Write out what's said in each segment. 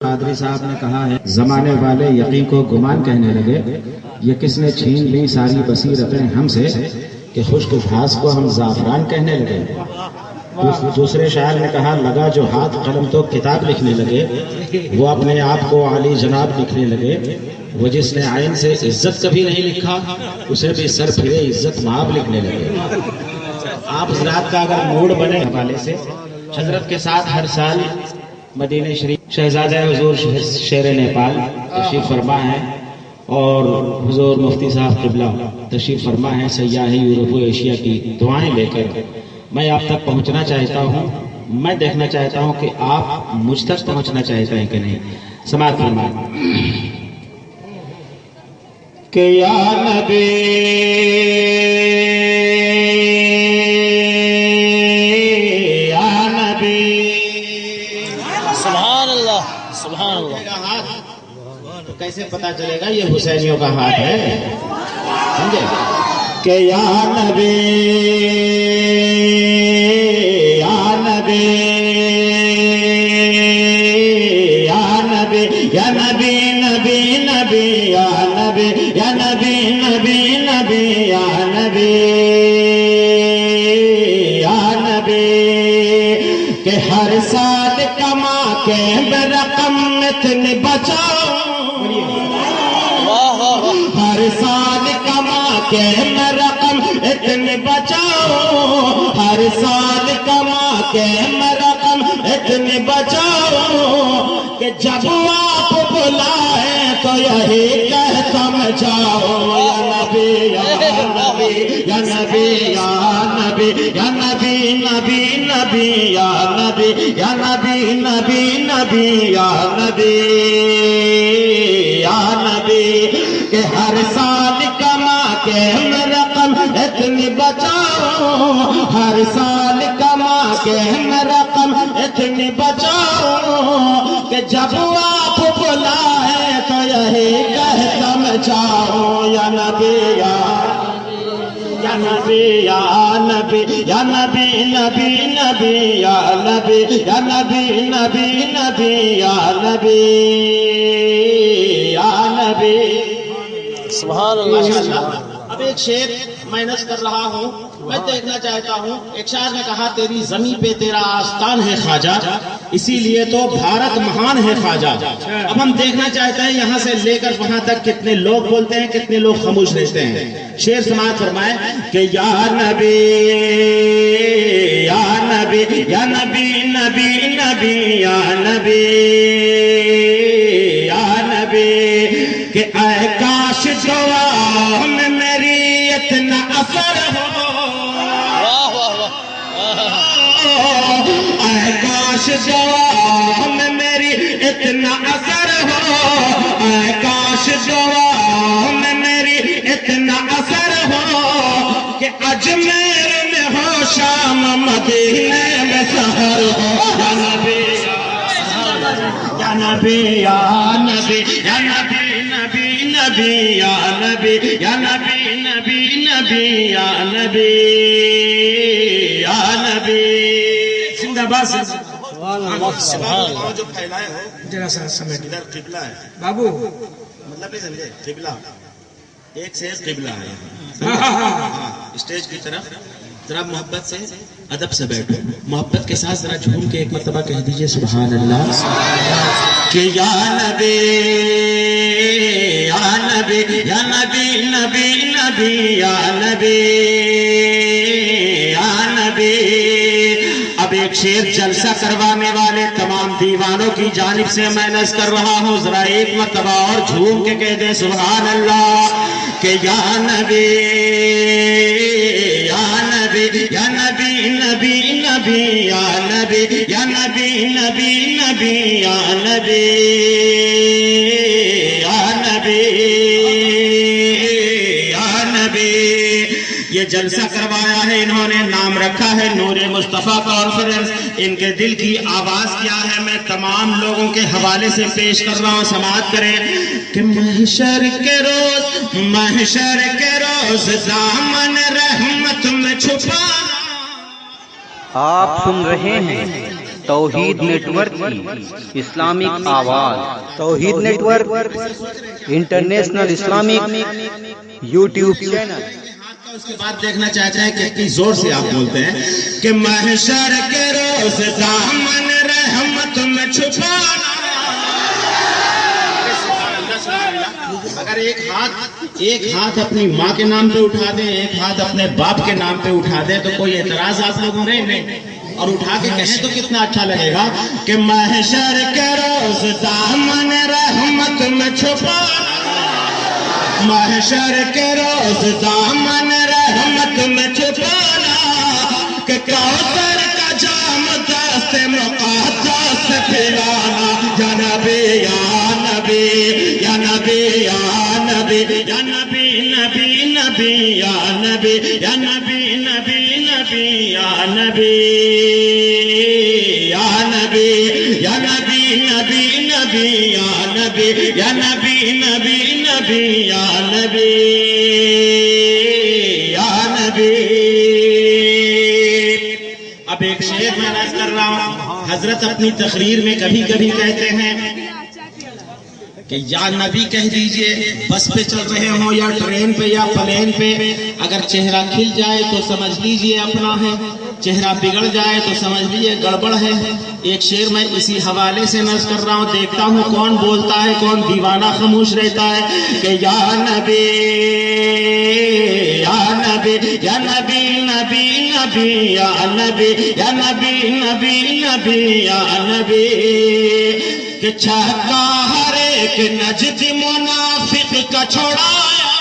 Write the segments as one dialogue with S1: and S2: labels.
S1: قادری صاحب نے کہا ہے زمانے والے یقین کو گمان کہنے لگے، یہ کس نے چھین لی ساری بصیرتیں ہم سے کہ خشک گھاس کو ہم زعفران کہنے لگے۔ دوسرے شاعر نے کہا لگا جو ہاتھ قلم تو کتاب لکھنے لگے، وہ اپنے آپ کو عالی جناب لکھنے لگے، وہ جس نے عین سے عزت کبھی نہیں لکھا اسے بھی سر پھرے عزت مآب لکھنے لگے۔ آپ حضرات کا اگر موڈ بنے حوالے سے حضرت کے ساتھ ہر سال مدینہ شریف شہزادہ حضور شیر نیپال تشریف فرما ہے اور حضور مفتی صاحب قبلہ تشریف فرما ہے سیاح یورپ و ایشیا کی دعائیں لے کر۔ میں آپ تک پہنچنا چاہتا ہوں، میں دیکھنا چاہتا ہوں کہ آپ مجھ تک پہنچنا چاہتے ہیں کہ نہیں۔ سماعت فرمائیں کہ یا نبی کیسے پتا چلے گا یہ حسینیوں کا ہاتھ ہے؟ سمجھے کہ یا نبی یا نبی یا نبی یا نبی نبی نبی یا نبی یا نبی نبی نبی یا نبی یا نبی کہ ہر سال کما کے برقم اتنی بچاؤ، ہر سال کما کے میں رقم اتنی بچاؤ، ہر سال کما کے میں رقم اتنی بچاؤ کہ جب آپ بلائیں تو یہی کہتا میں جاؤ یا نبی یا نبی یا نبی یا نبی یا نبی نبی نبی یا نبی یا نبی نبی نبی یا نبی یا نبی کہ ہر سال کما کے میں رقم اتنی بچاؤ، ہر سال کما کے میں رقم اتنی بچاؤ کہ جب آپ بلائیں تو یہی کہتا میں جاؤ یا نبی یا نبی یا نبی یا نبی نبی نبی یا نبی یا نبی نبی نبی یا نبی یا نبی۔ سبحان اللہ۔ اب ایک شعر میں نظم کر رہا ہوں، میں دیکھنا چاہتا ہوں۔ ایک شاعر نے کہا تیری زمین پہ تیرا آستان ہے خواجہ، اسی لیے تو بھارت مہان ہے خواجہ۔ اب ہم دیکھنا چاہتے ہیں یہاں سے لے کر وہاں تک کتنے لوگ بولتے ہیں، کتنے لوگ خاموش رہتے ہیں۔ شعر سماعت فرمائے کہ یا نبی یا نبی یا نبی نبی نبی یا نبی یا نبی کہ اے کاش دعا میں میری اتنا اثر ہو، اے کاش دعا میں میری اتنا اثر ہو، اے کاش دعا میں میری اتنا اثر ہو کہ اجمیر میں ہو شام مدینے میں سحر ہو یا نبی یا نبی یا نبی یا نبی نبی نبی یا نبی یا نبی نبی نبی یا نبی یا نبی۔ زندہ باد سبحان اللہ۔ جو پھیلائے ہو ذرا سا سمجھ ادھر قبلہ ہے بابو، مطلب نہیں سمجھے، قبلہ ایک سے قبلہ ہے اسٹیج کی طرف۔ ذرا محبت سے ادب سے بیٹھو، محبت کے ساتھ ذرا جھوم کے ایک مرتبہ کہہ دیجئے سبحان اللہ کہ یا نبی یا نبی یا نبی نبی نبی یا نبی یا نبی۔ اب ایک شعر جلسہ کروانے والے تمام دیوانوں کی جانب سے میں نظم کر رہا ہوں، ذرا ایک مرتبہ اور جھوم کے کہہ دیں سبحان اللہ کہ یا نبی یا نبی یا نبی نبی نبی یا نبی یا نبی نبی نبی یا نبی یا نبی یا نبی۔ یہ جلسہ کروایا ہے انہوں نے، نام رکھا ہے نور مصطفیٰ کانفرنس۔ ان کے دل کی آواز کیا ہے میں تمام لوگوں کے حوالے سے پیش کر رہا ہوں، سماعت کریں کہ محشر کے روز دامن رحمت میں چھپانا۔
S2: آپ سن رہے ہیں توحید نیٹ ورک کی اسلامک آواز، Tawheed network international Islamic YouTube channel.
S1: اس کے بعد دیکھنا چاہتے ہیں کہ کتنی زور سے آپ بولتے ہیں کہ محشر کے روز دامن رحمت میں چھپانا۔ اگر ایک ہاتھ اپنی ماں کے نام پہ اٹھا دیں، ایک ہاتھ اپنے باپ کے نام پہ اٹھا دیں تو کوئی اعتراض آپ لوگوں نے نہیں، اور اٹھا کے کہیں تو کتنا اچھا لگے گا کہ محشر کے روز دامن رحمت میں چھپانا، محشر کے روز دامن رحمت میں چھپانا، کہ کوثر کا جام دست مقدس سے پلانا، یا نبی یا نبی یا نبی یا نبی یا نبی نبی نبی یا نبی یا نبی نبی نبی یا نبی یا نبی یا نبی نبی نبی یا نبی یا نبی نبی نبی یا نبی یا نبی۔ اب ایک شعر میں عرض کر رہا ہوں، حضرت اپنی تقریر میں کبھی کبھی کہتے ہیں کہ یا نبی کہہ دیجئے، بس پہ چل رہے ہوں یا ٹرین پہ یا پلین پہ، اگر چہرہ کھل جائے تو سمجھ لیجئے اپنا ہے، چہرہ بگڑ جائے تو سمجھ لیجئے گڑبڑ ہے۔ ایک شعر میں اسی حوالے سے نظر کر رہا ہوں، دیکھتا ہوں کون بولتا ہے، کون دیوانہ خاموش رہتا ہے کہ یا نبی یا نبی یا نبی نبی نبی یا نبی یا نبی نبی نبی یا نبی، کہ چھکا ہر ایک نجد منافق کا چھوڑایا،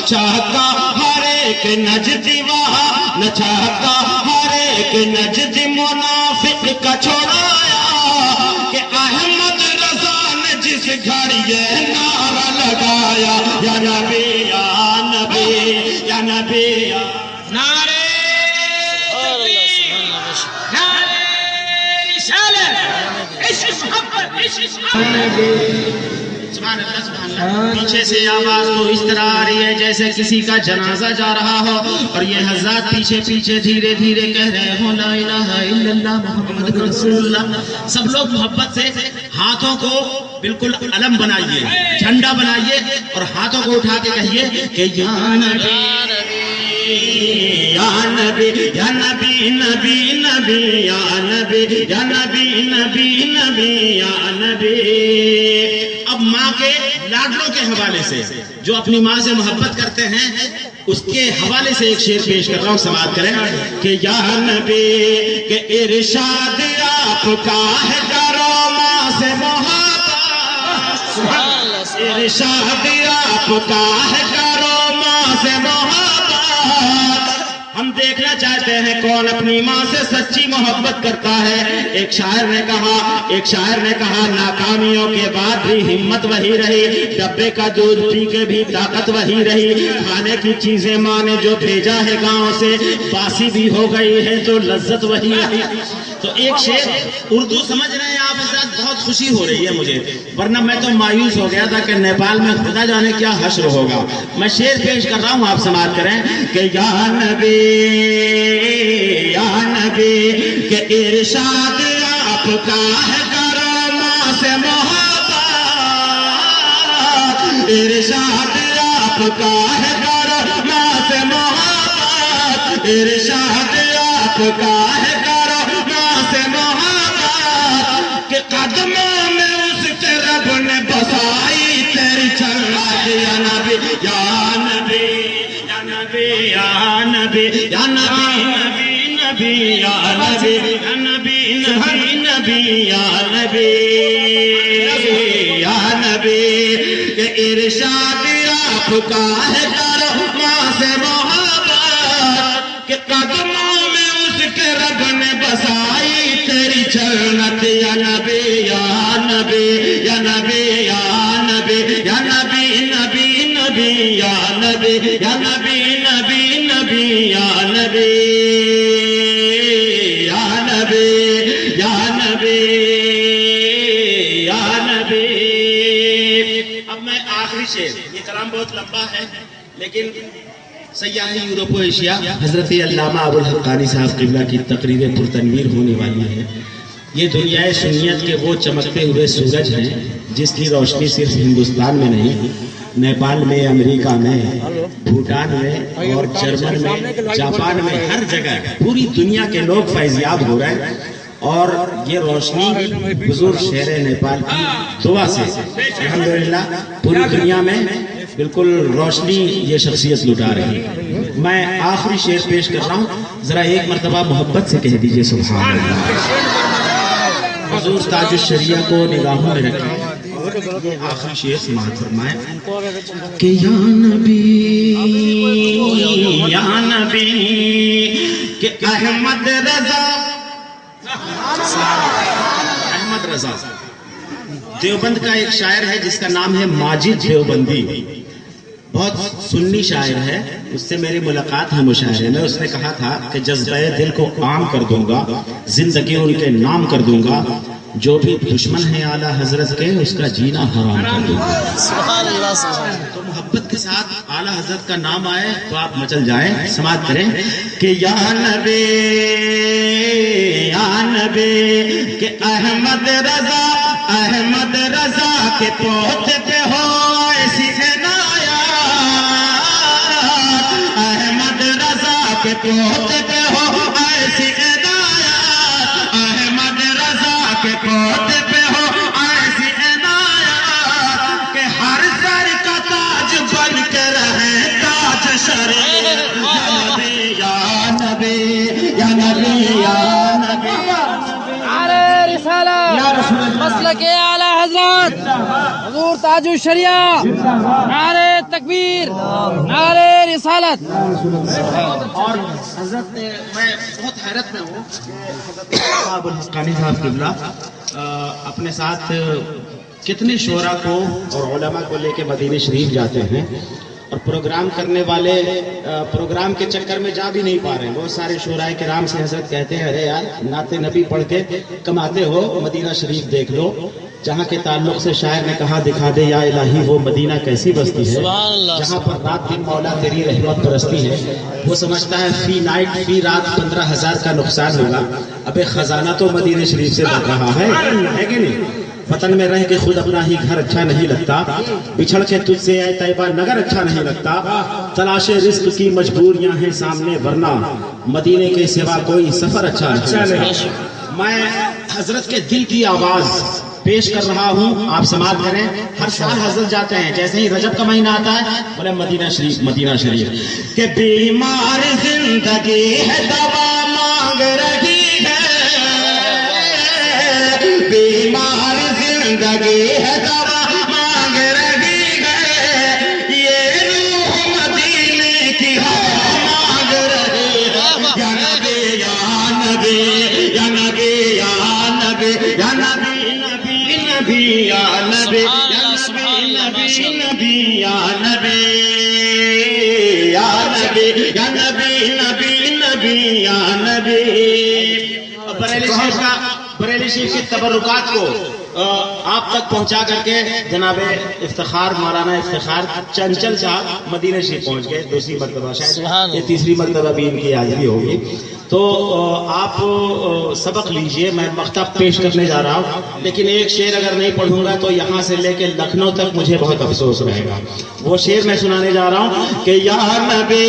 S1: چھکا ہر ایک نجد وہاں نہ، چھکا ہر ایک نجد منافق کا چھوڑایا، کہ احمد رضا نے جس گھر یہ نعرہ لگایا، یا نبی یا نبی یا نبی یا نعرے پیچھے سے آواز تو اس طرح آ رہی ہے جیسے کسی کا جنازہ جا رہا ہو، اور یہ حضرات پیچھے پیچھے دھیرے دھیرے کہہ رہے ہو لا الہ الا اللہ محمد رسول اللہ۔ سب لوگ محبت سے ہاتھوں کو بالکل علم بنائیے، جھنڈا بنائیے، اور ہاتھوں کو اٹھا کے کہیے کہ یا نبی یا نبی یا نبی نبی نبی یا نبی یا نبی نبی نبی یا نبی۔ اب ماں کے لاڈلوں کے حوالے سے، جو اپنی ماں سے محبت کرتے ہیں، اس کے حوالے سے ایک شعر پیش کر رہا ہوں، سماعت کریں کہ یا نبی کہ ارشاد آپ کا ہے کرو ماں سے محبت، ارشاد آپ کا ہے کرو ماں سے محبت۔ ہم دیکھنا چاہتے ہیں کون اپنی ماں سے سچی محبت کرتا ہے۔ ایک شاعر نے کہا ناکامیوں کے بعد بھی ہمت وہی رہی، ڈبے کا دودھ پی کے بھی طاقت وہی رہی، کھانے کی چیزیں ماں نے جو بھیجا ہے گاؤں سے باسی بھی ہو گئی ہے تو لذت وہی رہی۔ تو ایک شعر اردو سمجھ رہے ہیں آپ حضرات، بہت خوشی ہو رہی ہے مجھے، ورنہ میں تو مایوس ہو گیا تھا کہ نیپال میں خدا جانے کیا حشر ہوگا۔ میں شعر پیش کر رہا ہوں، آپ سماعت کریں کہ یا نبی یا نبی کہ ارشاد آپ کا ہے کرو ماں سے محبت، ارشاد آپ کا ہے کرو ماں سے محبت، ارشاد آپ کا ہے کرو ماں سے محبت، کہ قدموں میں اس کے رب نے بسائی تیری چلت، یا نبی یا نبی یا نبی یا نبی یا نبی نبی نبی یا نبی یا نبی نبی نبی یا نبی یا نبی، کہ ارشاد آپ کا ہے کرو ماں سے محبت، کہ قدموں میں اس کے رب نے بسائی تیری جنت، یا نبی یا نبی یا نبی یا نبی یا نبی نبی نبی یا نبی یا نبی نبی نبی یا نبی یا نبی یا نبی یا نبی۔ اب میں آخری شعر، یہ کلام بہت لمبا ہے لیکن سیاح یورپ و ایشیا حضرت علامہ ابوالحقانی صاحب قبلہ کی تقریر پرتنویر ہونے والی ہے. یہ دنیائے سنیت کے وہ چمکتے ہوئے سورج ہیں جس کی روشنی صرف ہندوستان میں نہیں، نیپال میں، امریکہ میں، بھوٹان میں اور جرمن میں، جاپان میں، ہر جگہ پوری دنیا کے لوگ فیضیاب ہو رہے ہیں. اور یہ روشنی حضور شیر نیپال کی دعا سے الحمدللہ پوری دنیا میں بالکل روشنی یہ شخصیت لٹا رہی ہے. میں آخری شعر پیش کر رہا ہوں، ذرا ایک مرتبہ محبت سے کہہ دیجئے سبحان اللہ. حضور تاج الشریعہ کو نگاہوں میں رکھیں. یہ آخری شعر سماعت فرمائیں کہ یا نبی کہ احمد رضا دیوبند کا ایک شاعر ہے جس کا نام ہے ماجد دیوبندی، بہت سنی شاعر ہے. اس سے میری ملاقات ہے مشاعرے میں. اس نے کہا تھا کہ جذبہ دل کو عام کر دوں گا، زندگی ان کے نام کر دوں گا، جو بھی دشمن ہے اعلیٰ حضرت کے اس کا جینا حرام کر دوں گا. تو محبت کے ساتھ اعلیٰ حضرت کا نام آئے تو آپ مچل جائیں. سماعت کریں کہ یا نبی کہ احمد رضا کے پوتے پہ ہو ایسی عنایت، احمد رضا کے پوتے پہ ہو ایسی عنایت، احمد رضا کے پوتے پہ ہو ایسی عنایت کہ ہر سر کا تاج بن کے رہے تاج شریف. یا نبی یا نبی یا نبی
S3: مسلک اعلی حضرت حضور تاج الشریعہ، نعرہ تکبیر، نعرہ رسالت.
S1: اور حضرت میں بہت حیرت میں ہوں کہ ابوالحقانی صاحب قبلہ اپنے ساتھ کتنے شعراء کو اور علماء کو لے کے مدینہ شریف جاتے ہیں، اور پروگرام کرنے والے پروگرام کے چکر میں جا بھی نہیں پا رہے ہیں. بہت سارے شعراء کرام سے حضرت کہتے ہیں ارے یار نعت نبی پڑھ کے کماتے ہو، مدینہ شریف دیکھ لو. جہاں کے تعلق سے شاعر نے کہا دکھا دے یا الہی وہ مدینہ کیسی بستی ہے جہاں پر رات دن مولا تیری رحمت برستی ہے. وہ سمجھتا ہے فی نائٹ فی رات 15,000 کا نقصان ہوگا. ابے خزانہ تو مدینہ شریف سے بڑھ رہا ہے کہ نہیں؟ وطن میں رہ کے خود اپنا ہی گھر اچھا نہیں لگتا، بچھڑ کے تجھ سے اے طیبہ نگر اچھا نہیں لگتا. تلاش رزق کی مجبوریاں ہیں سامنے ورنہ مدینے کے سوا کوئی سفر اچھا نہیں. میں حضرت کے دل کی آواز پیش کر رہا ہوں، آپ سماعت کریں. ہر سال حضرت جاتے ہیں، جیسے ہی رجب کا مہینہ آتا ہے بولے مدینہ شریف مدینہ شریف. کہ بیمار زندگی ہے دوا مانگ رہی ہے، بیمار زندگی ہے دوا مانگ رہی ہے، یہ روح مدینے کی ہوا مانگ رہی ہے. یا نبی یا نبی یا نبی یا نبی یا نبی نبی نبی یا نبی یا نبی نبی نبی یا نبی یا نبی یا نبی نبی نبی یا نبی. بریلی شریف کی تبرکات کو آپ تک پہنچا کر کے جناب افتخار مولانا افتخار چنچل صاحب مدینہ شریف پہنچ گئے. دوسری مرتبہ شاید یہ تیسری مرتبہ بھی ان کی حاضری ہوگی. تو آپ سبق لیجئے. میں مکتب پیش کرنے جا رہا ہوں، لیکن ایک شعر اگر نہیں پڑھوں گا تو یہاں سے لے کے لکھنؤ تک مجھے بہت افسوس رہے گا. وہ شعر میں سنانے جا رہا ہوں کہ یا نبی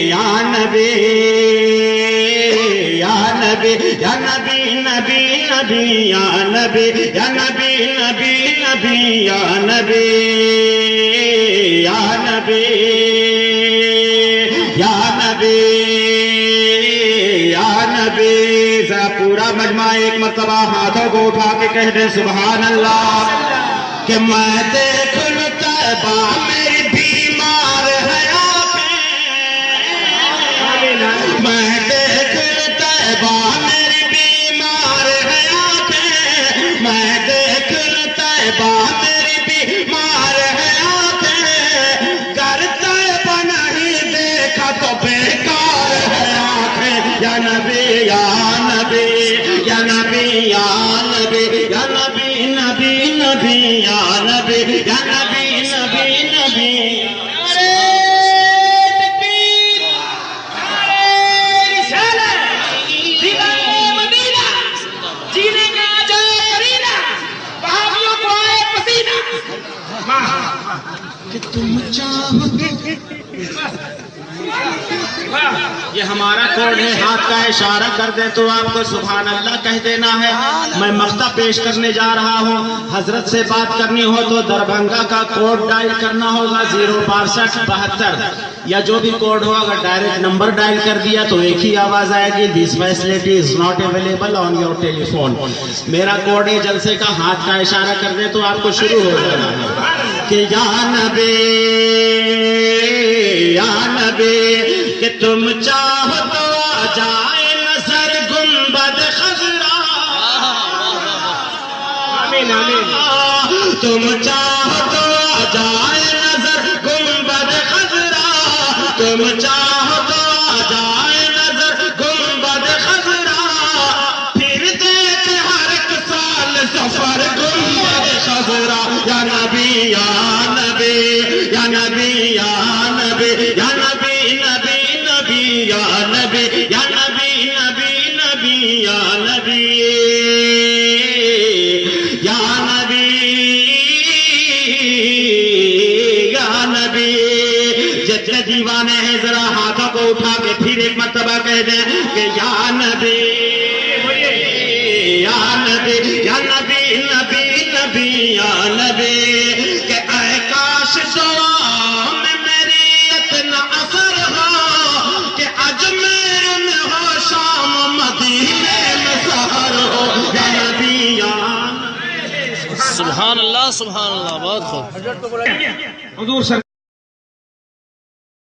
S1: یا نبی یا نبی یا نبی نبی نبی یا نبی یا نبی نبی نبی یا نبی یا نبی یا نبی یا نبی. ذرا پورا مجمع ایک مرتبہ ہاتھوں کو اٹھا کے کہہ دے سبحان اللہ. کہ میں دیکھ لوں طیبہ میری بیمار ہے آنکھیں، میں دیکھ لوں طیبہ میری بیمار ہے آنکھیں، میں دیکھ لوں طیبہ میری بیمار ہے آنکھیں، گر طیبہ نہیں دیکھا تو بیکار ہے آنکھیں. یا نبی یا نبی یا نبی یا نبی یا نبی نبی نبی یا نبی یا نبی نبی نبی. کہ تم چاہو یہ ہمارا کوڈ ہے، ہاتھ کا اشارہ کر دیں تو آپ کو سبحان اللہ کہہ دینا ہے۔ میں مقطع پیش کرنے جا رہا ہوں، حضرت سے بات کرنی ہو تو دربھنگہ کا کوڈ ڈائل کرنا ہوگا 06272 یا جو بھی کوڈ ہو، اگر ڈائریکٹ نمبر ڈائل کر دیا تو ایک ہی آواز آئے گی، this facility is not available on your telephone. میرا کوڈ ہے جلسے کا، ہاتھ کا اشارہ کر دیں تو آپ کو شروع ہو جانا ہے کہ یا نبی یا نبی کہ تم چاہو تو آ جائے نظر گنبد خضرا، آمین آمین، تم چاہو تو آ جائے نظر گنبد خضرا، تم چاہو تو آ جائے نظر گنبد خضرا، پھر دیکھ ہر ایک سال سفر گنبد خضرا، یا نبی یا نبی یا نبی یا نبی یا نبی یا نبی یا نبی نبی نبی یا نبی یا نبی یا نبی۔ جتنے دیوانے ہیں ذرا ہاتھوں کو اٹھا کے پھر ایک مرتبہ کہہ دیں کہ یا نبی یا نبی یا نبی نبی نبی یا نبی، کہ اے کاش دعا میں میری اتنا اثر ہو کہ اجمیر میں ہو شام مدینے میں سحر ہو، یا نبی یا
S3: سبحان اللہ سبحان اللہ، بہت خوب۔
S4: حضور